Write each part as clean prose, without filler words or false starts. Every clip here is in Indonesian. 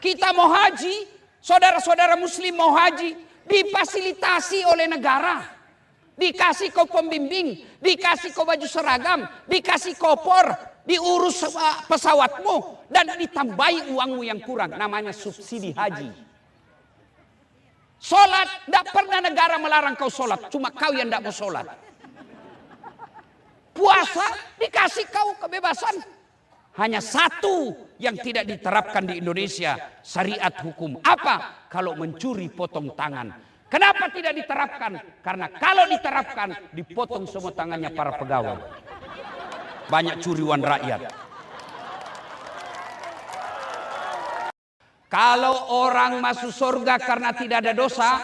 Kita mau haji, saudara-saudara muslim mau haji, difasilitasi oleh negara. Dikasih kau pembimbing, dikasih kau baju seragam, dikasih kopor, diurus pesawatmu, dan ditambahi uangmu yang kurang. Namanya subsidi haji. Sholat, tidak pernah negara melarang kau sholat, cuma kau yang tidak mau sholat. Puasa, dikasih kau kebebasan. Hanya satu yang tidak diterapkan di Indonesia, syariat hukum. Apa? Kalau mencuri potong tangan. Kenapa tidak diterapkan? Karena kalau diterapkan, dipotong semua tangannya para pegawai. Banyak curiwan rakyat. Kalau orang masuk surga karena tidak ada dosa,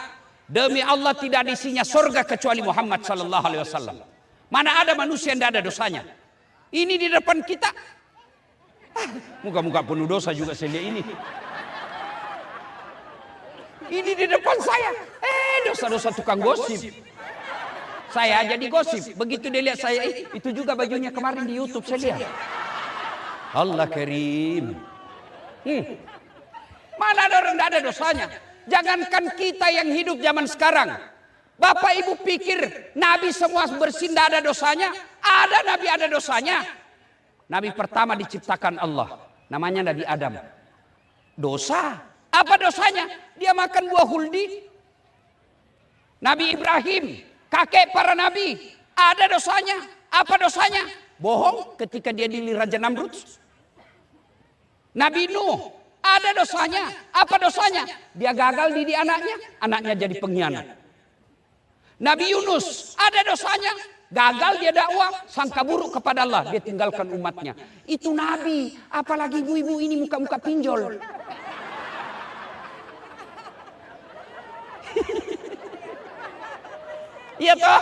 demi Allah tidak ada isinya surga kecuali Muhammad sallallahu alaihi wasallam. Mana ada manusia yang tidak ada dosanya? Ini di depan kita. Muka-muka penuh dosa juga saya lihat ini. Ini di depan saya. Dosa-dosa tukang gosip. Saya aja digosip. Begitu dia lihat saya, itu juga bajunya kemarin di YouTube saya lihat. Allah Karim. Mana ada orang tidak ada dosanya? Jangankan kita yang hidup zaman sekarang. Bapak ibu pikir Nabi semua bersih tidak ada dosanya? Ada Nabi ada dosanya. Nabi pertama diciptakan Allah. Namanya Nabi Adam. Dosa. Apa dosanya? Dia makan buah huldi. Nabi Ibrahim, kakek para nabi. Ada dosanya. Apa dosanya? Bohong ketika dia dili Raja Namrud. Nabi Nuh, ada dosanya. Apa dosanya? Dia gagal didik anaknya. Anaknya jadi pengkhianat. Nabi Yunus, ada dosanya. Gagal dia dakwah, sangka buruk kepada Allah, dia tinggalkan umatnya. Itu Nabi, apalagi ibu-ibu ini muka-muka pinjol. Iya toh?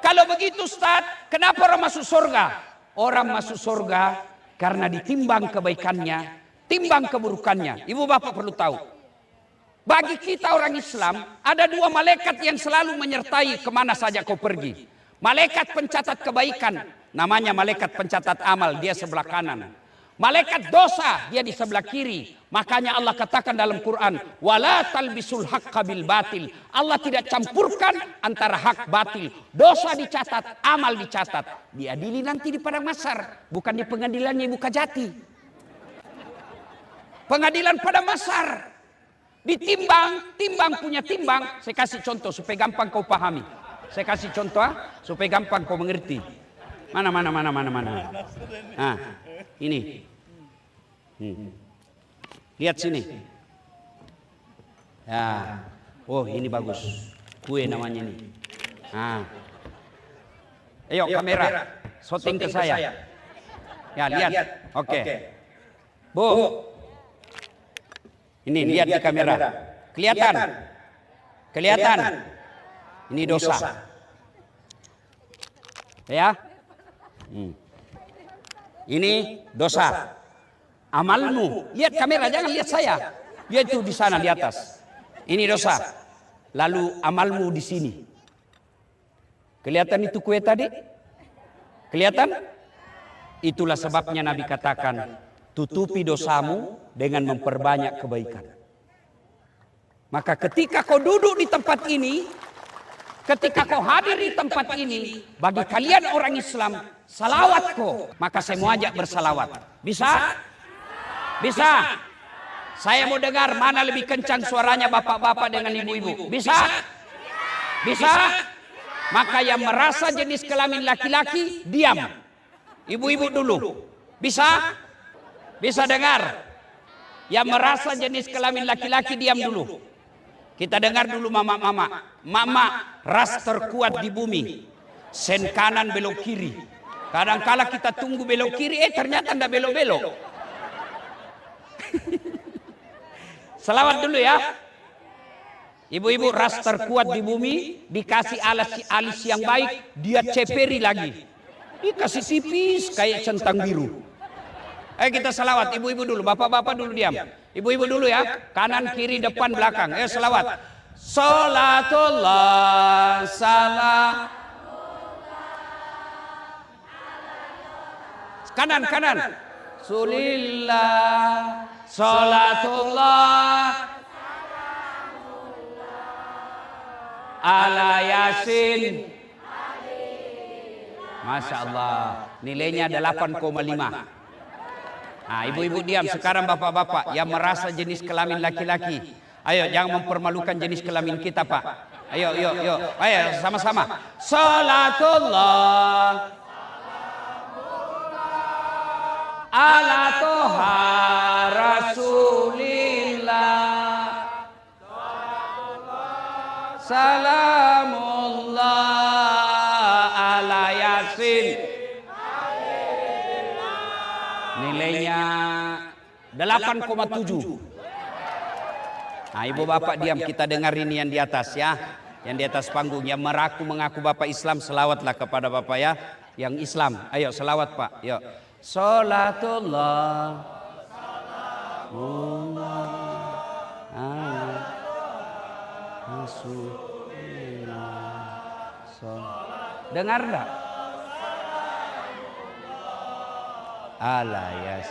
Kalau begitu Ustaz, kenapa orang masuk surga? Orang masuk surga karena ditimbang kebaikannya, timbang keburukannya. Ibu bapak perlu tahu. Bagi kita orang Islam, ada dua malaikat yang selalu menyertai kemana saja kau pergi. Malaikat pencatat kebaikan, namanya malaikat pencatat amal, dia sebelah kanan. Malaikat dosa, dia di sebelah kiri. Makanya Allah katakan dalam Quran, wala talbisul haqqa bil batil. Allah tidak campurkan antara hak batil. Dosa dicatat, amal dicatat. Diadili nanti di padang mahsyar, bukan di pengadilannya Ibu Kajati. Pengadilan padang mahsyar. Ditimbang, timbang punya timbang. Saya kasih contoh supaya gampang kau pahami. Saya kasih contoh supaya gampang kau mengerti. Mana. Nah, ini. Lihat sini. Ya. Oh, ini bagus. Kue namanya ini. Nah. Ayo kamera, shooting ke saya. Ya, lihat. Oke. Bu. Ini lihat di kamera. Kelihatan? Kelihatan? Ini dosa. Ya. Ini dosa. Amalmu. Lihat kamera, jangan lihat saya. Dia itu di sana di atas. Ini dosa. Lalu amalmu di sini. Kelihatan itu kue tadi? Kelihatan? Itulah sebabnya Nabi katakan, tutupi dosamu dengan memperbanyak kebaikan. Maka ketika kau duduk di tempat ini, ketika kau hadir di tempat ini, bagi kalian orang Islam, salawat kau. Maka saya mau ajak bersalawat. Bisa? Bisa? Saya mau dengar mana lebih kencang suaranya bapak-bapak dengan ibu-ibu. Bisa? Bisa? Maka yang merasa jenis kelamin laki-laki, diam. Ibu-ibu dulu. Bisa? Bisa dengar? Yang merasa jenis kelamin laki-laki, diam dulu. Kita dengar dulu mama-mama. Mama ras terkuat di bumi. Sen kanan belok kiri. Kadang-kala kita tunggu belok kiri, ternyata tidak belok-belok. Selawat dulu ya. Ibu-ibu ras terkuat di bumi, dikasih alis yang baik, dia ceperi lagi. Dikasih tipis kayak centang biru. Ayo kita salawat, ibu-ibu dulu, bapak-bapak dulu diam. Ibu-ibu dulu ya, kanan, kiri, depan, belakang. Ayo salawat. Salatullah salam. Kanan. Sulillah Salatullah ala Yasin. Masya Allah, nilainya 8,5. Nah, ibu-ibu diam. Sekarang bapak-bapak yang merasa jenis kelamin laki-laki, ayo jangan mempermalukan jenis kelamin kita, Pak. Ayo, ayo sama-sama. Salatullah ala Toha Rasulillah. Salamullah ala Yasin. Nilainya 8,7. Nah, ibu bapak diam, kita dengar ini yang di atas ya. Yang di atas panggung, yang mengaku bapak Islam, selawatlah kepada bapak ya. Yang Islam, ayo selawat Pak. Yuk. Salatullah dengar enggak? Alayas.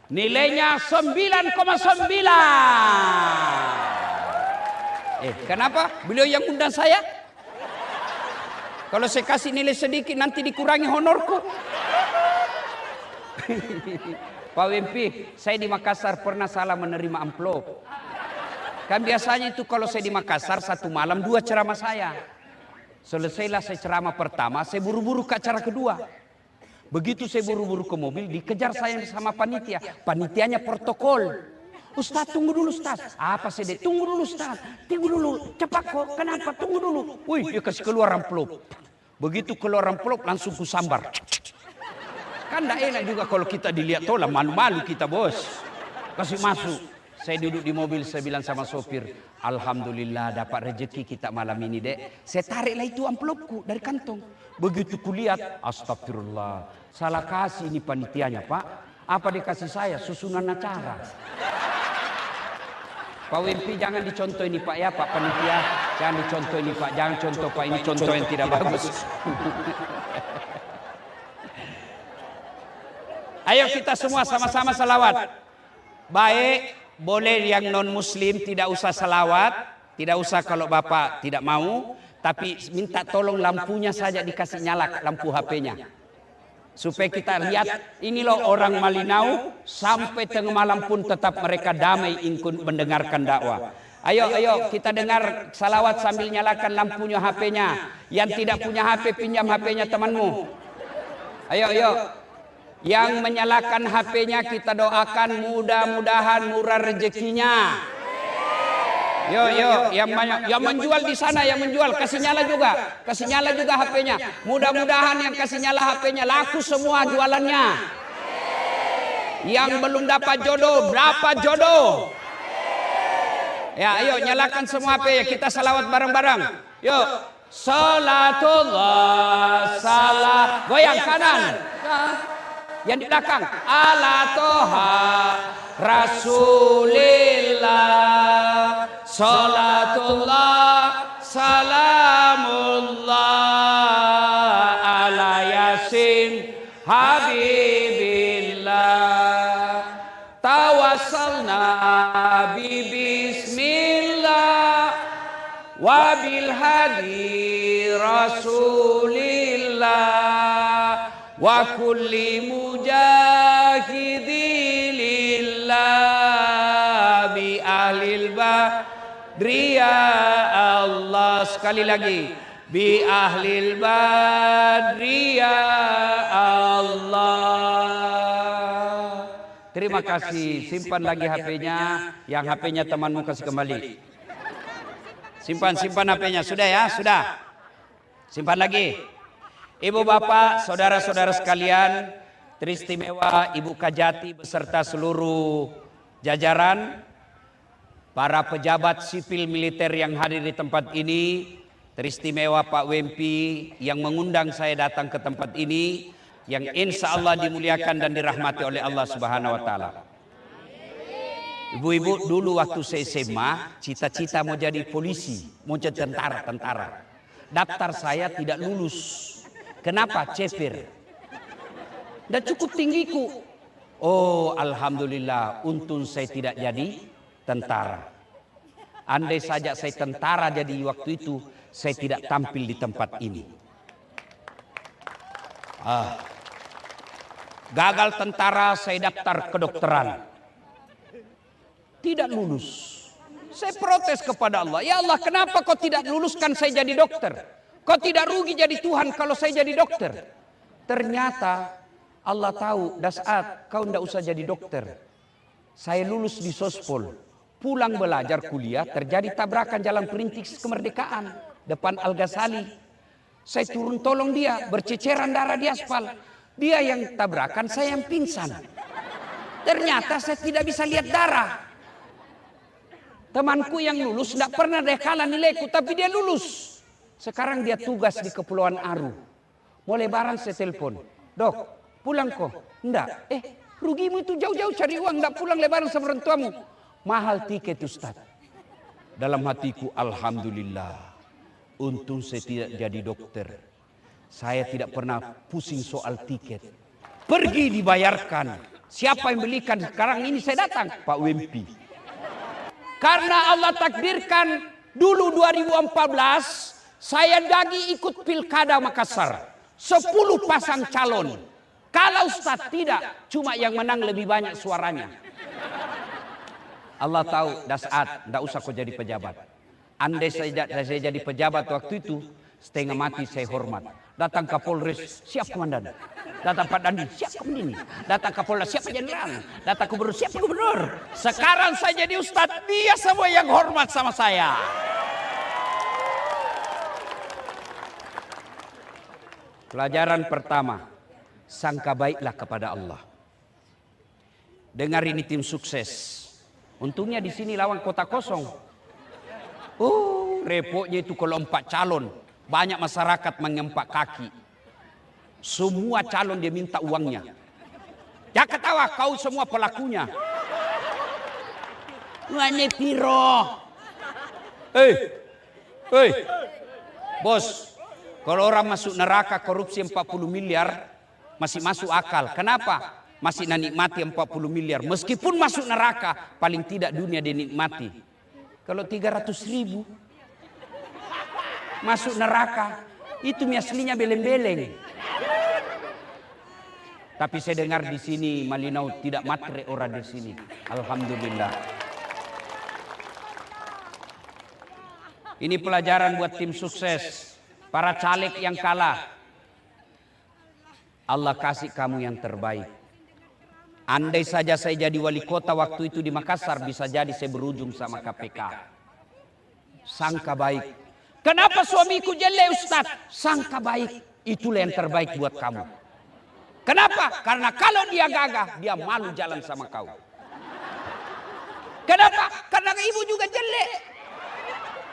Nilainya 9,9. Kenapa? Beliau yang undang saya. Kalau saya kasih nilai sedikit nanti dikurangi honorku. Pak Wempi, saya di Makassar pernah salah menerima amplop. Kan biasanya itu kalau saya di Makassar satu malam 2 ceramah saya. Selesailah saya ceramah pertama, saya buru-buru ke acara kedua. Begitu saya buru-buru ke mobil, dikejar saya sama panitia. Panitianya protokol. Ustaz, tunggu dulu Ustaz. Apa sih? Tunggu dulu Ustaz. Tunggu dulu. Cepat kok. Kenapa? Tunggu dulu. Wih, dia kasih keluar amplop. Begitu keluar amplop langsung kusambar. Kan enggak enak juga kalau kita dilihat tolak, malu-malu kita, Bos. Kasih masuk. Saya duduk di mobil, saya bilang sama sopir, alhamdulillah dapat rezeki kita malam ini, Dek. Saya tariklah itu amplopku dari kantong. Begitu kulihat, astagfirullah. Salah kasih ini panitianya, Pak. Apa dikasih saya? Susunan acara. Pak Wimpi jangan dicontoh ini Pak ya, Pak Panitia. Jangan dicontoh ini Pak, jangan contoh Pak, ini contoh yang tidak bagus. Ayo kita semua sama-sama salawat. Baik, boleh yang non muslim tidak usah salawat. Tidak usah kalau Bapak tidak mau. Tapi minta tolong lampunya saja dikasih nyala, lampu HP-nya. Supaya kita lihat, ini loh orang Malinau sampai tengah malam pun tetap mereka damai ikut mendengarkan dakwah. Ayo kita dengar salawat sambil nyalakan lampunya HP-nya. Yang tidak punya HP pinjam HP-nya temanmu. Ayo. Yang menyalakan HP-nya kita doakan mudah-mudahan murah rezekinya. Yo, yang menjual di sana, yang menjual kasih nyala juga HP-nya. Mudah-mudahan yang kasih nyala HP-nya laku semua jualannya. Yang belum dapat jodoh, berapa jodoh? Ya, ayo nyalakan semua HP-nya, kita salawat bareng-bareng. Yuk, salatullah, salah, goyang kanan. Yang di belakang, ala Toha Rasulillah, salatullah, salamullah, ala Yasin Habibillah, tawassalna bismillah, wabil hadi Rasulillah, wa kulli mujahidilillah bi ahlil badri ya Allah. Sekali lagi, bi ahlil badri ya Allah. Terima kasih. Simpan lagi HP-nya. Yang HP-nya temanmu kasih kembali. Simpan HP-nya. Sudah ya? Sudah. Simpan lagi. Ibu bapak, saudara-saudara sekalian, teristimewa Ibu Kajati beserta seluruh jajaran, para pejabat sipil militer yang hadir di tempat ini, teristimewa Pak Wempi yang mengundang saya datang ke tempat ini, yang insya Allah dimuliakan dan dirahmati oleh Allah Subhanahu wa Ta'ala. Ibu-ibu, dulu waktu saya SMA, cita-cita mau jadi polisi, mau jadi tentara. Daftar saya tidak lulus. Kenapa? Ceper. Tidak cukup tinggiku. Oh, alhamdulillah, untung saya tidak jadi tentara. Andai saja saya tentara jadi waktu itu, saya tidak tampil di tempat ini. Gagal tentara, saya daftar kedokteran. Tidak lulus. Saya protes kepada Allah. Ya Allah, kenapa kau tidak luluskan saya jadi dokter? Kau tidak rugi jadi Tuhan kalau saya jadi dokter? Ternyata Allah tahu, Das'at, kau tidak usah jadi dokter. Saya lulus di Sospol. Pulang belajar kuliah, terjadi tabrakan jalan perintis kemerdekaan depan Al-Ghazali. Saya turun tolong dia, berceceran darah di aspal. Dia yang tabrakan, saya yang pingsan. Ternyata saya tidak bisa lihat darah. Temanku yang lulus tidak pernah ada kalah nilaiku, tapi dia lulus. Sekarang dia tugas di Kepulauan Aru. Mau lebaran saya telepon. Dok, pulang kok? Enggak. Rugimu itu jauh-jauh cari uang, enggak pulang lebaran sama orang tuamu. Mahal tiket Ustaz. Dalam hatiku, alhamdulillah. Untung saya tidak jadi dokter. Saya tidak pernah pusing soal tiket. Pergi dibayarkan. Siapa yang belikan? Sekarang ini saya datang. Pak Wempi. Karena Allah takdirkan dulu 2014 saya lagi ikut pilkada Makassar. 10 pasang calon. Kalau Ustaz tidak, cuma yang menang lebih banyak suaranya. Allah tahu, Das'at, tidak usah kau jadi pejabat. Andai saya jadi pejabat waktu itu, setengah mati saya hormat. Datang Kapolres, siap komandan. Datang Pak Dandi, siap komandan. Datang Kapolda, siap jenderal. Datang gubernur, siap gubernur. Sekarang saya jadi Ustaz, dia semua yang hormat sama saya. Pelajaran pertama, sangka baiklah kepada Allah. Dengar ini tim sukses. Untungnya di sini lawan kota kosong. Repotnya itu kalau 4 calon, banyak masyarakat mengempak kaki. Semua calon dia minta uangnya. Ya ketawa, kau semua pelakunya. Wane piro. Bos, kalau orang masuk neraka korupsi 40 miliar, masih masuk akal. Kenapa? Masih nanikmati 40 miliar. Meskipun masuk neraka, paling tidak dunia dinikmati. Kalau 300.000 masuk neraka, itu aslinya beleng-beleng. Tapi saya dengar di sini Malinau tidak matre orang di sini. Alhamdulillah. Ini pelajaran buat tim sukses, para caleg yang kalah. Allah kasih kamu yang terbaik. Andai saja saya jadi wali kota waktu itu di Makassar, bisa jadi saya berujung sama KPK. Sangka baik. Kenapa suamiku jelek Ustaz? Sangka baik. Itulah yang terbaik buat kamu. Kenapa? Karena kalau dia gagah, dia malu jalan sama kau. Kenapa? Karena ibu juga jelek.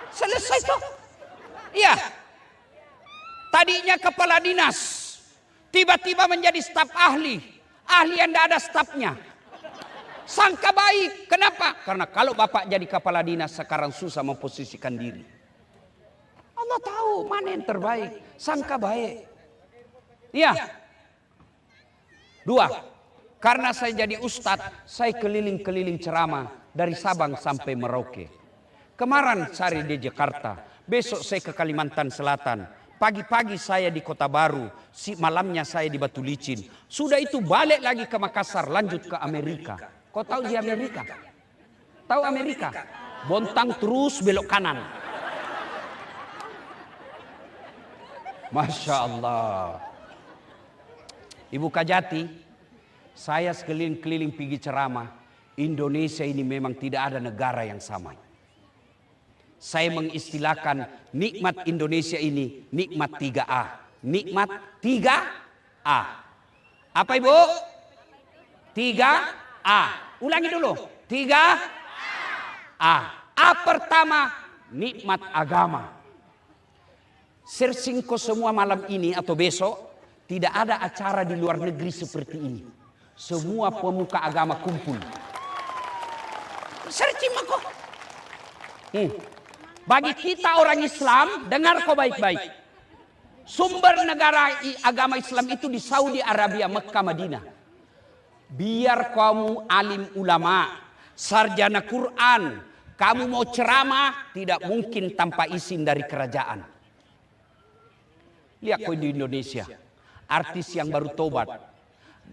Selesai toh. Iya. Tadinya kepala dinas, tiba-tiba menjadi staf ahli. Ahli yang tidak ada stafnya. Sangka baik. Kenapa? Karena kalau bapak jadi kepala dinas sekarang susah memposisikan diri. Allah tahu mana yang terbaik. Sangka baik. Iya. 2. Karena saya jadi ustadz, saya keliling-keliling ceramah dari Sabang sampai Merauke. Kemarin cari di Jakarta. Besok saya ke Kalimantan Selatan. Pagi-pagi saya di Kota Baru, malamnya saya di Batu Licin. Sudah itu balik lagi ke Makassar, lanjut ke Amerika. Kau tahu di Amerika? Tahu Amerika? Bontang terus belok kanan. Masya Allah. Ibu Kajati, saya sekeliling-keliling pergi ceramah. Indonesia ini memang tidak ada negara yang sama. Saya mengistilahkan nikmat Indonesia ini nikmat 3A. Nikmat 3A. Apa Ibu? 3A. Ulangi dulu. 3A. A pertama, nikmat agama. Searching kok semua malam ini atau besok, tidak ada acara di luar negeri seperti ini. Semua pemuka agama kumpul. Searching kok. Bagi kita orang Islam, dengar kau baik-baik. Sumber negara agama Islam itu di Saudi Arabia, Mekah, Madinah. Biar kamu alim ulama, sarjana Quran, kamu mau ceramah, tidak mungkin tanpa izin dari kerajaan. Lihat kau di Indonesia, artis yang baru tobat.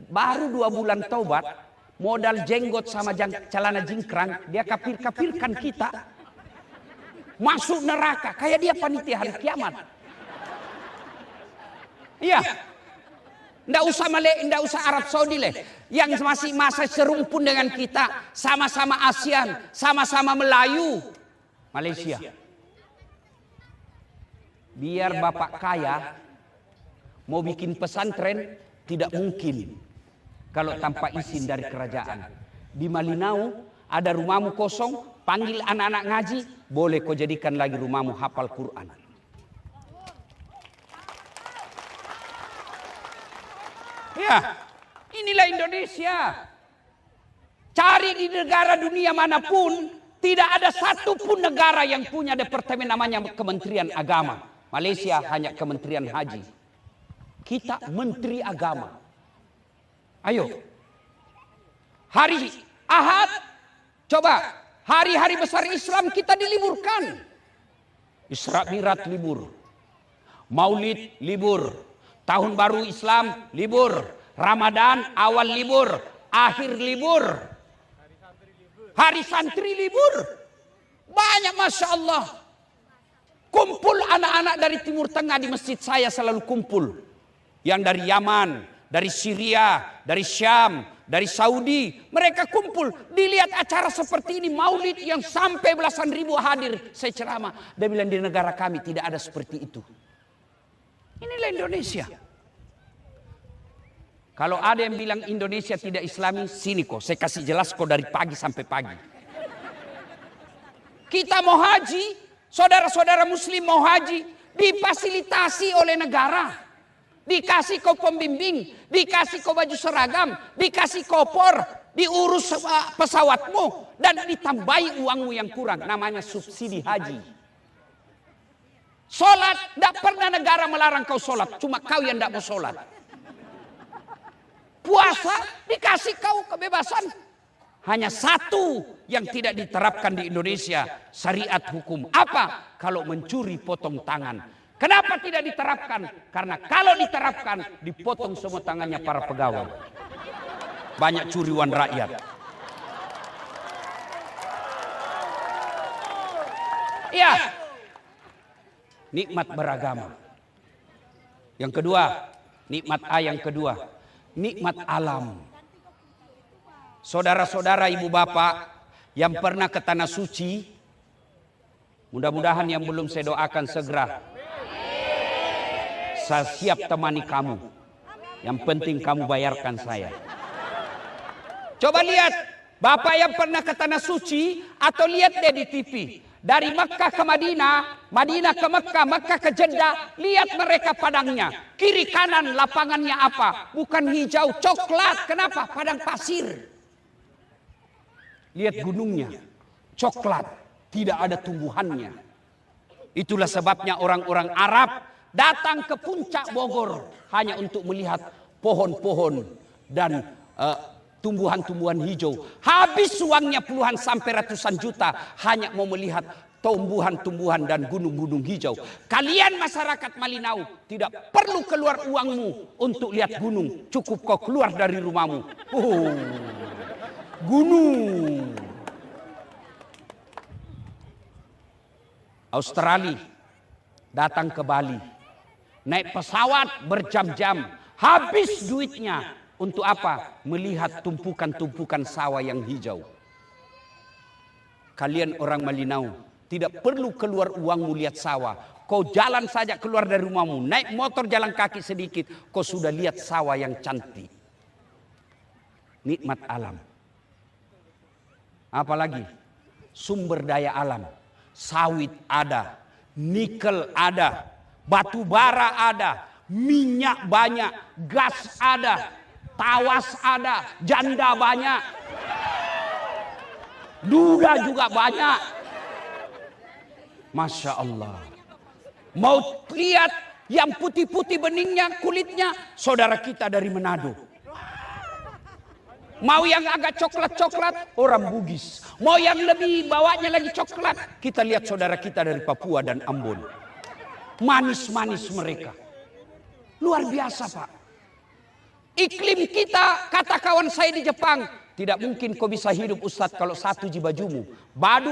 Baru 2 bulan tobat, modal jenggot sama celana jingkrang, dia kafir-kafirkan kita. Masuk neraka, kayak dia panitia hari kiamat. Iya. Nggak usah Arab Saudi leh. Yang masih masa serumpun dengan kita. Sama-sama ASEAN. Sama-sama Melayu. Malaysia. Biar bapak kaya. Mau bikin pesantren. Tidak mungkin. Kalau tanpa izin dari kerajaan. Di Malinau. Ada rumahmu kosong. Panggil anak-anak ngaji. Boleh kau jadikan lagi rumahmu hafal Quran. Ya, inilah Indonesia. Cari di negara dunia manapun, tidak ada satupun negara yang punya departemen namanya Kementerian Agama. Malaysia hanya Kementerian Haji. Kita Menteri Agama. Ayo. Hari Ahad, coba hari-hari besar Islam kita diliburkan. Isra Mi'raj libur. Maulid libur. Tahun baru Islam libur, Ramadan awal libur, akhir libur, hari santri libur. Banyak Masya Allah. Kumpul anak-anak dari Timur Tengah di masjid saya selalu kumpul. Yang dari Yaman, dari Syria, dari Syam, dari Saudi. Mereka kumpul, dilihat acara seperti ini, maulid yang sampai belasan ribu hadir. Saya ceramah, dia bilang di negara kami tidak ada seperti itu. Inilah Indonesia. Kalau ada yang bilang Indonesia tidak Islami, sini kok. Saya kasih jelas kok dari pagi sampai pagi. Kita mau haji, saudara-saudara muslim mau haji, difasilitasi oleh negara. Dikasih kau pembimbing, dikasih kau baju seragam, dikasih kopor, diurus pesawatmu, dan ditambahi uangmu yang kurang. Namanya subsidi haji. Sholat, tidak pernah negara melarang kau sholat. Cuma kau yang tidak mau sholat. Puasa, dikasih kau kebebasan. Hanya satu yang tidak diterapkan di Indonesia. Syariat hukum. Apa? Kalau mencuri potong tangan. Kenapa tidak diterapkan? Karena kalau diterapkan, dipotong semua tangannya para pegawai. Banyak curiwan rakyat. Iya. Nikmat beragama. Yang kedua, nikmat yang kedua, nikmat alam. Saudara-saudara, ibu bapak yang pernah ke tanah suci, mudah-mudahan yang belum saya doakan segera. Saya siap temani kamu. Yang penting kamu bayarkan saya. Coba lihat, bapak yang pernah ke tanah suci atau lihat deh di TV. Dari Mekah ke Madinah, Madinah ke Mekah, Mekah ke Jeddah. Lihat mereka padangnya. Kiri kanan lapangannya apa? Bukan hijau, coklat. Kenapa? Padang pasir. Lihat gunungnya. Coklat. Tidak ada tumbuhannya. Itulah sebabnya orang-orang Arab datang ke puncak Bogor. Hanya untuk melihat pohon-pohon dan tumbuhan-tumbuhan hijau. Habis uangnya puluhan sampai ratusan juta hanya mau melihat tumbuhan-tumbuhan dan gunung-gunung hijau. Kalian masyarakat Malinau tidak perlu keluar uangmu untuk lihat gunung. Cukup kau keluar dari rumahmu. Gunung. Australia datang ke Bali. Naik pesawat berjam-jam. Habis duitnya. Untuk apa? Melihat tumpukan-tumpukan sawah yang hijau. Kalian orang Malinau tidak perlu keluar uangmu lihat sawah. Kau jalan saja keluar dari rumahmu. Naik motor jalan kaki sedikit. Kau sudah lihat sawah yang cantik. Nikmat alam. Apalagi? Sumber daya alam. Sawit ada. Nikel ada. Batu bara ada. Minyak banyak. Gas ada. Tawas ada, janda banyak, duda juga banyak. Masya Allah. Mau lihat Yang putih-putih beningnya, kulitnya, saudara kita dari Manado. Mau yang agak coklat-coklat, orang Bugis. Mau yang lebih bawahnya lagi coklat, kita lihat saudara kita dari Papua dan Ambon. Manis-manis mereka. Luar biasa, Pak. Iklim kita, kata kawan saya di Jepang, tidak mungkin kau bisa hidup Ustadz kalau satu ji bajumu.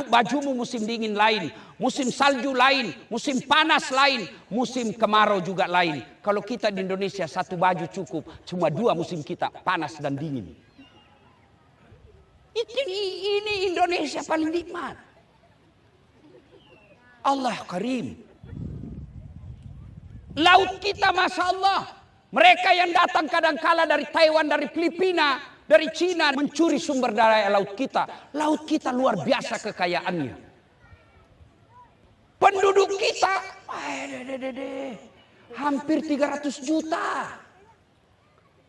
Bajumu musim dingin lain, musim salju lain, musim panas lain, musim kemarau juga lain. Kalau kita di Indonesia satu baju cukup, cuma 2 musim kita, panas dan dingin. Ini Indonesia paling nikmat. Allah Karim. Laut kita Masya Allah. Mereka yang datang kadang-kala dari Taiwan, dari Filipina, dari Cina mencuri sumber daya laut kita. Laut kita luar biasa kekayaannya. Penduduk kita hampir 300 juta.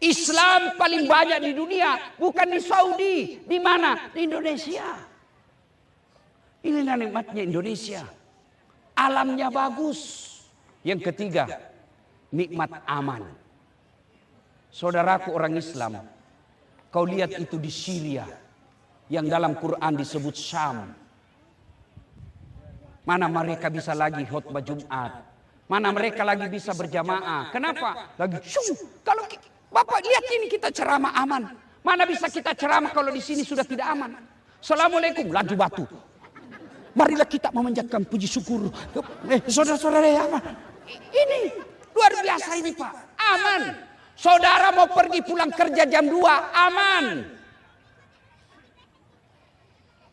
Islam paling banyak di dunia, bukan di Saudi. Di mana? Di Indonesia. Inilah nikmatnya Indonesia. Alamnya bagus. Yang ketiga, nikmat aman. Saudaraku orang Islam, kau lihat itu di Syria, yang dalam Quran disebut Syam. Mana mereka bisa lagi khutbah Jumat? Mana mereka lagi bisa berjamaah? Kenapa? Lagi kalau Bapak lihat ini kita ceramah aman. Mana bisa kita ceramah kalau di sini sudah tidak aman? Assalamualaikum, lagi batu. Marilah kita memanjatkan puji syukur. Saudara-saudara ya aman. Ini luar biasa ini Pak. Aman. Saudara mau pergi pulang kerja jam 2, aman.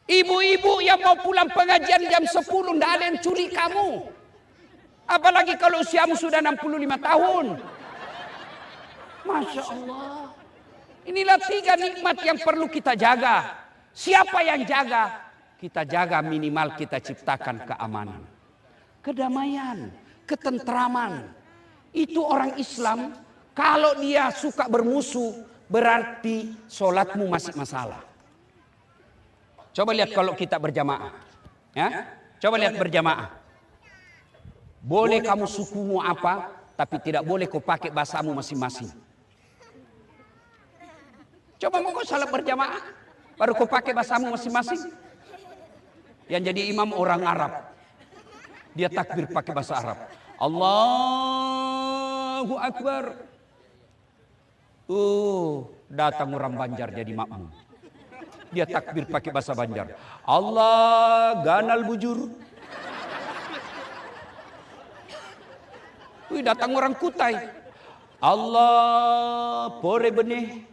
Ibu-ibu yang mau pulang pengajian jam 10, tidak ada yang curi kamu. Apalagi kalau usiamu sudah 65 tahun. Masya Allah. Inilah 3 nikmat yang perlu kita jaga. Siapa yang jaga? Kita jaga minimal kita ciptakan keamanan. Kedamaian, ketentraman. Itu orang Islam, kalau dia suka bermusuh, berarti sholatmu masih masalah. Coba lihat kalau kita berjamaah. Ya? Coba lihat berjamaah. Boleh kamu sukumu apa, tapi tidak boleh kau pakai bahasamu masing-masing. Coba mau kau salat berjamaah, baru kau pakai bahasamu masing-masing. Yang jadi imam orang Arab, dia takbir pakai bahasa Arab. Allahu Akbar. Datang orang Banjar jadi makmum. Dia takbir pakai bahasa Banjar. Allah ganal bujur. Datang orang Kutai. Allah pore benih.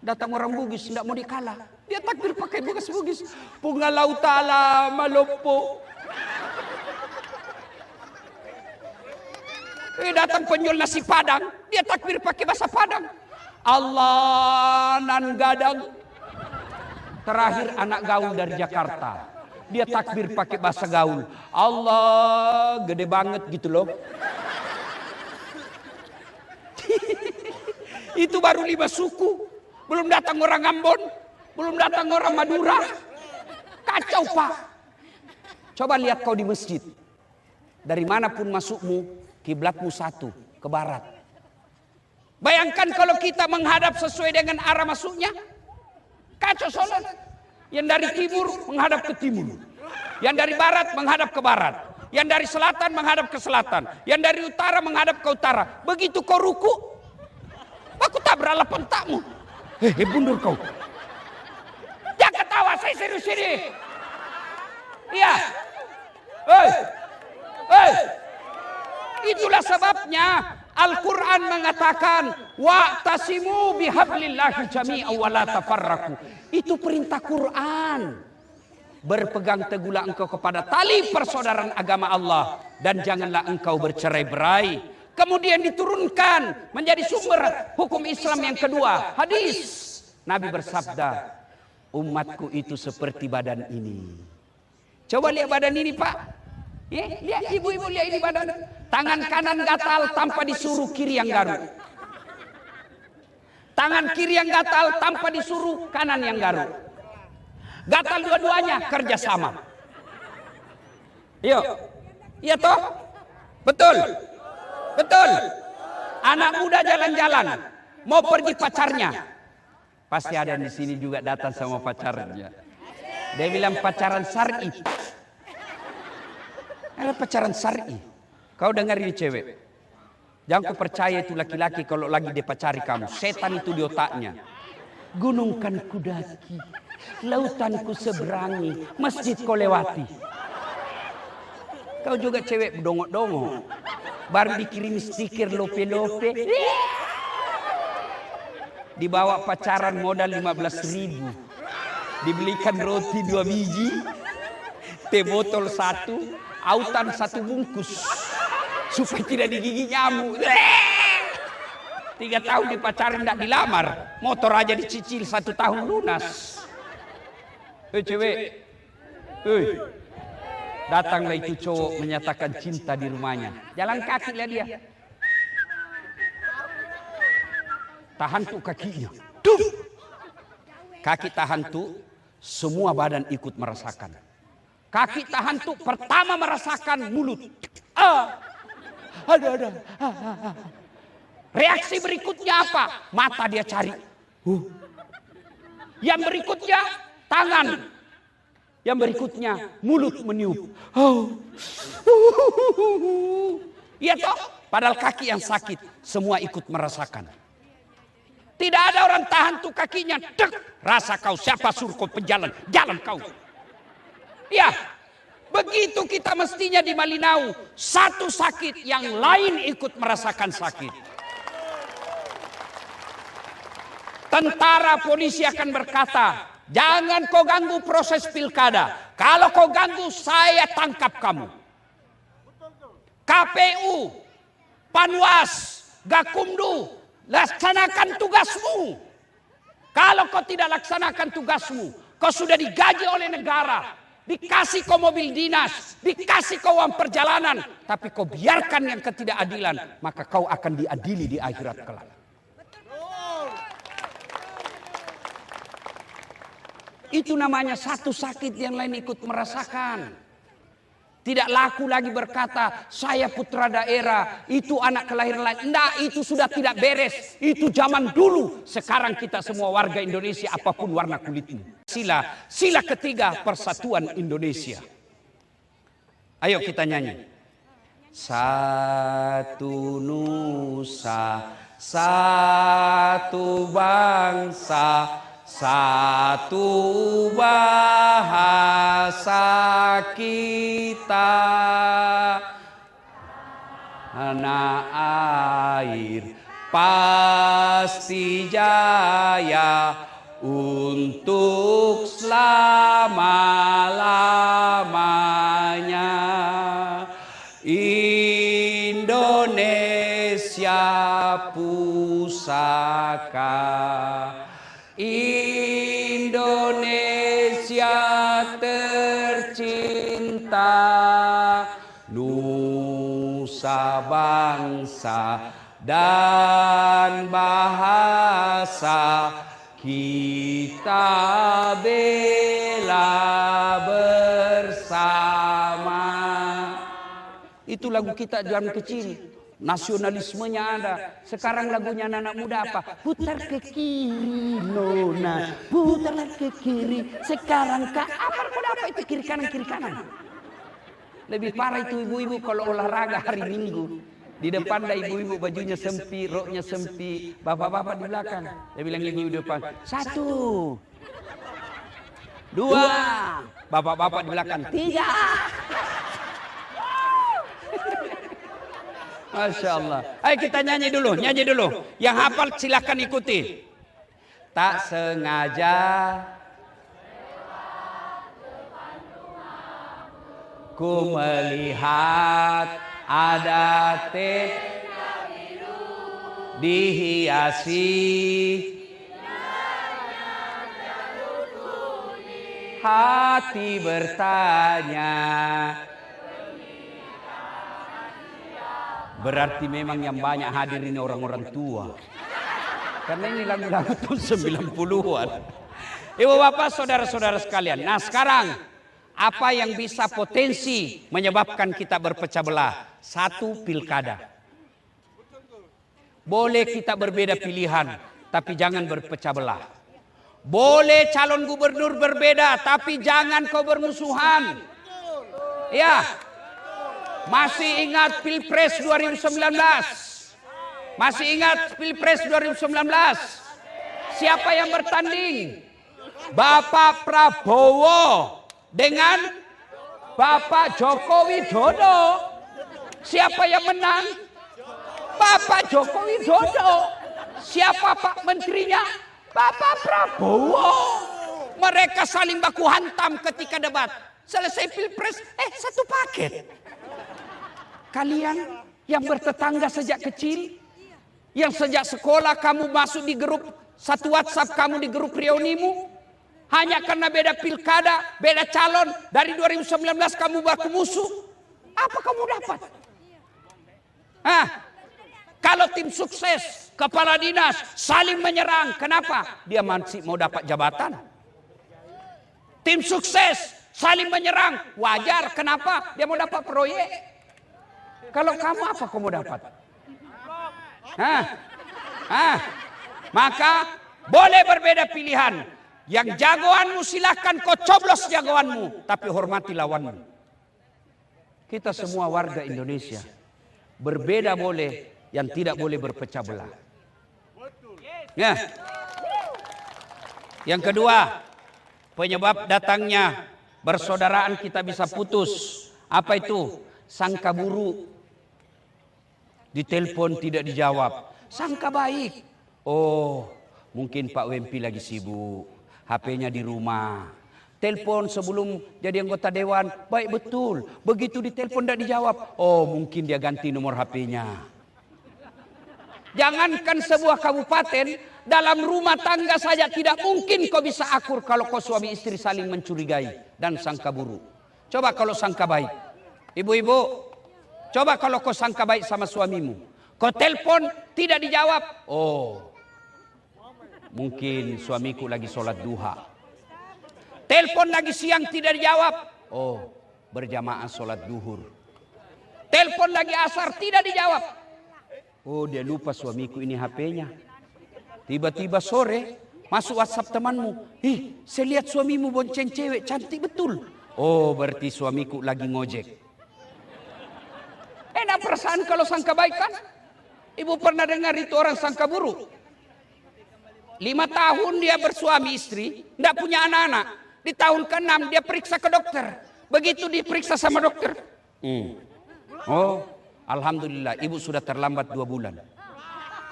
Datang orang Bugis, tidak mau dikalah. Dia takbir pakai Bugis. Pungalau ta'ala malopo. Datang penjual nasi Padang. Dia takbir pakai bahasa Padang. Allah nan gadang. Terakhir anak gaul dari Jakarta. Dia takbir pakai bahasa gaul. Allah gede banget gitu loh. Itu baru 5 suku. Belum datang orang Ambon. Belum datang orang Madura. Kacau Pak. Coba lihat kau di masjid. Dari manapun masukmu, kiblatmu satu, ke barat. Bayangkan kalau kita menghadap sesuai dengan arah masuknya. Kacau sholat. Yang dari timur menghadap ke timur. Yang dari barat menghadap ke barat. Yang dari selatan menghadap ke selatan. Yang dari utara menghadap ke utara. Begitu kau ruku, aku tabraklah pentakmu. Bundur kau. Jangan ketawa, saya serius ini. Iya. Itulah sebabnya Al-Quran mengatakan wa'tasimu bihablillahi jami'an wa la tafarraqu. Itu perintah Quran. Berpegang teguhlah engkau kepada tali persaudaraan agama Allah dan janganlah engkau bercerai-berai. Kemudian diturunkan menjadi sumber hukum Islam yang kedua. Hadis Nabi bersabda, umatku itu seperti badan ini. Coba lihat badan ini Pak. Lihat ibu-ibu, lihat ini badan. Tangan kanan gatal tanpa disuruh kiri yang garuk. Tangan kiri yang gatal tanpa disuruh kanan yang garuk. Gatal dua-duanya kerjasama. Yuk. Iya toh? Betul? Betul? Anak muda jalan-jalan, mau pergi pacarnya. Pasti ada di sini juga datang sama pacarnya. Dia bilang pacaran syar'i. Ada pacaran syar'i. Kau dengar ini cewek. Jangan kau percaya itu laki-laki kalau lagi dia pacari kamu. Setan itu di otaknya. Gunung kan ku daki, lautan ku seberangi, masjid kau lewati. Kau juga cewek dongok-dongok. Baru dikirim stiker lope-lope. Dibawa pacaran modal 15.000. Dibelikan roti 2 biji, teh botol 1, autan 1 bungkus. Supaya tidak digigit nyamuk. 3 tahun dipacarin tidak dilamar. Motor aja dicicil 1 tahun lunas. Hei cewek. Hei. Datanglah itu cowok menyatakan cinta di rumahnya. Jalan kaki lah dia. Tahan tuh kakinya. Duh. Kaki tahan tuh, semua badan ikut merasakan. Kaki tahan tuh pertama merasakan mulut. Ada. Reaksi berikutnya apa? Mata dia cari. Yang berikutnya tangan. Yang berikutnya mulut meniup. Iya toh? Padahal kaki yang sakit semua ikut merasakan. Tidak ada orang tahan tuh kakinya. Dek, rasa kau siapa suruh kau penjalan? Jalan kau. Ya, begitu kita mestinya di Malinau. Satu sakit, yang lain ikut merasakan sakit. Tentara polisi akan berkata, jangan kau ganggu proses pilkada. Kalau kau ganggu, saya tangkap kamu. KPU, Panwas, Gakumdu, laksanakan tugasmu. Kalau kau tidak laksanakan tugasmu, kau sudah digaji oleh negara, dikasih kau mobil dinas, dikasih kau uang perjalanan, tapi kau biarkan yang ketidakadilan, maka kau akan diadili di akhirat kelak. Itu namanya satu sakit yang lain ikut merasakan. Tidak laku lagi berkata, saya putra daerah, itu anak kelahiran lain. Enggak, itu sudah tidak beres. Itu zaman dulu. Sekarang kita semua warga Indonesia, apapun warna kulitmu. Sila ketiga persatuan Indonesia. Ayo kita nyanyi. Satu nusa, satu bangsa, satu bahasa kita, tanah air pasti jaya untuk selama-lamanya. Indonesia pusaka, Indonesia tercinta, nusa bangsa dan bahasa kita bela bersama. Itu lagu kita zaman kecil. Nasionalismenya ada. Sekarang lagunya anak muda apa? Putar ke kiri nona, putar ke kiri. Sekarang kak apa itu kiri kanan. Lebih parah itu ibu-ibu kalau olahraga hari Minggu. Di depan ada ibu-ibu bajunya sempit, roknya sempit, bapak-bapak di belakang. Dia bilang ibu di depan, 1, 2, bapak-bapak di belakang, 3. Masya Allah. Ayo kita nyanyi dulu. Yang hafal silakan ikuti. Tak sengaja ku melihat ada teh dihiasi hati bertanya. Berarti memang yang banyak hadir ini orang-orang tua. Karena ini lagu-lagu tahun 90-an. Ibu bapak saudara-saudara sekalian. Nah sekarang apa yang bisa potensi menyebabkan kita berpecah belah? satu pilkada. Boleh kita berbeda pilihan, tapi jangan berpecah belah. Boleh calon gubernur berbeda, tapi jangan kau bermusuhan. Ya, masih ingat Pilpres 2019? Masih ingat Pilpres 2019? Siapa yang bertanding? Bapak Prabowo dengan Bapak Joko Widodo. Siapa yang menang? Bapak Joko Widodo. Siapa Pak Menterinya? Bapak Prabowo. Mereka saling baku hantam ketika debat. Selesai Pilpres, satu paket. Kalian yang bertetangga sejak kecil, yang sejak sekolah kamu masuk di grup satu WhatsApp, kamu di grup reunimu, hanya karena beda pilkada, beda calon, dari 2019 kamu baku musuh. Apa kamu dapat? Kalau tim sukses, kepala dinas saling menyerang, kenapa? Dia masih mau dapat jabatan. Tim sukses saling menyerang, wajar, kenapa? Dia mau dapat proyek. Kalau kamu apa kamu dapat? Maka boleh berbeda pilihan. Yang jagoanmu silahkan kau coblos jagoanmu, tapi hormati lawanmu. Kita semua warga Indonesia. Berbeda boleh, yang tidak boleh berpecah belah. Ya. Yang kedua, penyebab datangnya persaudaraan kita bisa putus. Apa itu? Sangka buruk. Ditelepon tidak dijawab. Sangka baik. Oh, mungkin Pak Wempi lagi sibuk. HP-nya di rumah. Telepon sebelum jadi anggota dewan, baik betul. Begitu ditelepon tidak dijawab, oh mungkin dia ganti nomor HP-nya. Jangankan sebuah kabupaten, dalam rumah tangga saja tidak mungkin kau bisa akur kalau kau suami istri saling mencurigai dan sangka buruk. Coba kalau sangka baik. Ibu-ibu, coba kalau kau sangka baik sama suamimu. Kau telepon tidak dijawab, oh mungkin suamiku lagi sholat duha. Telepon lagi siang tidak dijawab. Oh, berjamaah sholat duhur. Telepon lagi asar tidak dijawab. Oh, dia lupa suamiku ini HP-nya. Tiba-tiba sore masuk WhatsApp temanmu. Saya lihat suamimu bonceng cewek cantik betul. Oh, berarti suamiku lagi ngojek. Enak perasaan kalau sangka baik kan? Ibu pernah dengar itu orang sangka buruk? 5 tahun dia bersuami istri, tidak punya anak-anak. Di tahun ke-6 dia periksa ke dokter. Begitu diperiksa sama dokter. Oh, alhamdulillah ibu sudah terlambat 2 bulan.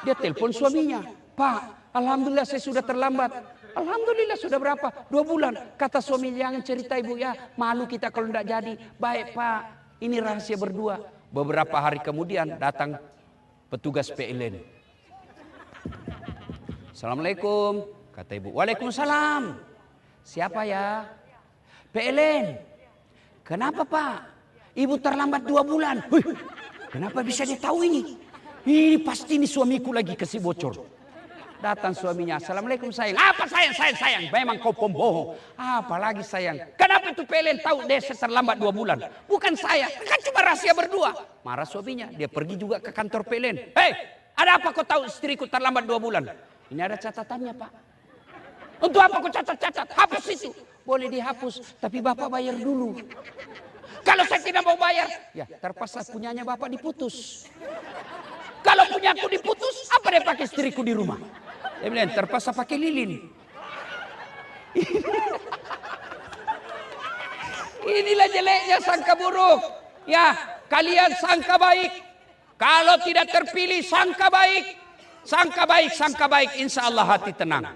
Dia telepon suaminya. Pak, alhamdulillah saya sudah terlambat. Alhamdulillah sudah berapa? 2 bulan. Kata suami, jangan cerita ibu ya. Malu kita kalau tidak jadi. Baik Pak, ini rahasia berdua. Beberapa hari kemudian datang petugas PLN. Assalamualaikum. Kata ibu, waalaikumsalam. Siapa ya? PLN. Kenapa Pak? Ibu terlambat 2 bulan. Kenapa bisa dia tahu ini? Ini pasti ini suamiku lagi kasih bocor. Datang suaminya, assalamualaikum sayang. Apa sayang? Memang kau pembohong. Apalagi sayang. Kenapa itu PLN tahu dia terlambat 2 bulan? Bukan saya. Kan cuma rahasia berdua. Marah suaminya. Dia pergi juga ke kantor PLN. Hei, ada apa kau tahu istriku terlambat 2 bulan? Ini ada catatannya Pak. Untuk apa kau catat-catat? Hapus itu. Boleh dihapus, tapi Bapak bayar dulu. Kalau saya tidak mau bayar, ya terpaksa punyanya Bapak diputus. Kalau punyaku diputus, apa dia pakai istriku di rumah? Dia bilang, terpaksa pakai lilin. Inilah jeleknya sangka buruk. Ya, kalian sangka baik. Kalau tidak terpilih, sangka baik. Sangka baik, insya Allah hati tenang.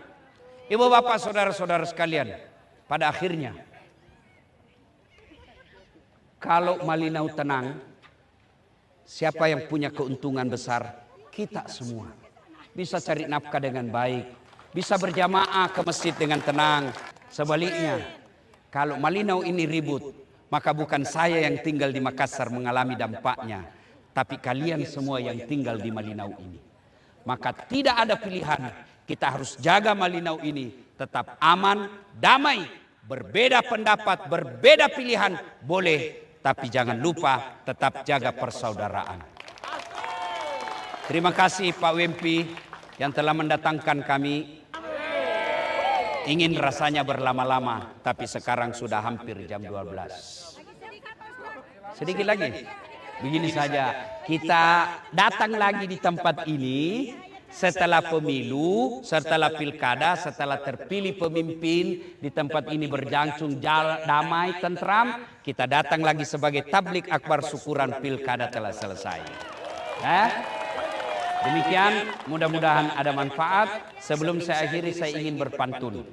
Ibu bapak saudara-saudara sekalian, pada akhirnya kalau Malinau tenang, siapa yang punya keuntungan besar? Kita semua. Bisa cari nafkah dengan baik, bisa berjamaah ke masjid dengan tenang. Sebaliknya, kalau Malinau ini ribut, maka bukan saya yang tinggal di Makassar mengalami dampaknya, tapi kalian semua yang tinggal di Malinau ini. Maka tidak ada pilihan. Kita harus jaga Malinau ini tetap aman, damai, berbeda pendapat, berbeda pilihan boleh, tapi jangan lupa tetap jaga persaudaraan. Terima kasih Pak Wempi yang telah mendatangkan kami. Ingin rasanya berlama-lama, tapi sekarang sudah hampir jam 12. Sedikit lagi. Begini saja, kita datang lagi di tempat ini setelah pemilu, setelah pilkada, setelah terpilih pemimpin di tempat ini berlangsung damai, tentram. Kita datang lagi sebagai tablik akbar syukuran pilkada telah selesai. Demikian, mudah-mudahan ada manfaat. Sebelum saya akhiri, saya ingin berpantun.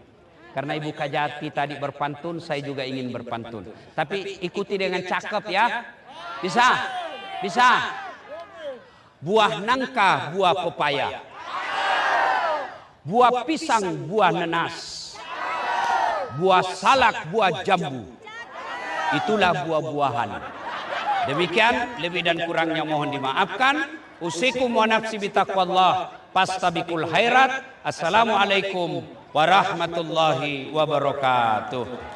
Karena Ibu Kajati tadi berpantun, saya juga ingin berpantun. Tapi ikuti dengan cakep ya. Bisa? Bisa? Buah nangka, buah pepaya. Buah pisang, buah nenas. Buah salak, buah jambu. Itulah buah-buahan. Demikian, lebih dan kurangnya mohon dimaafkan. Usikum wa nafsi bitaqwallah. Fastabiqul khairat. Assalamualaikum warahmatullahi wabarakatuh.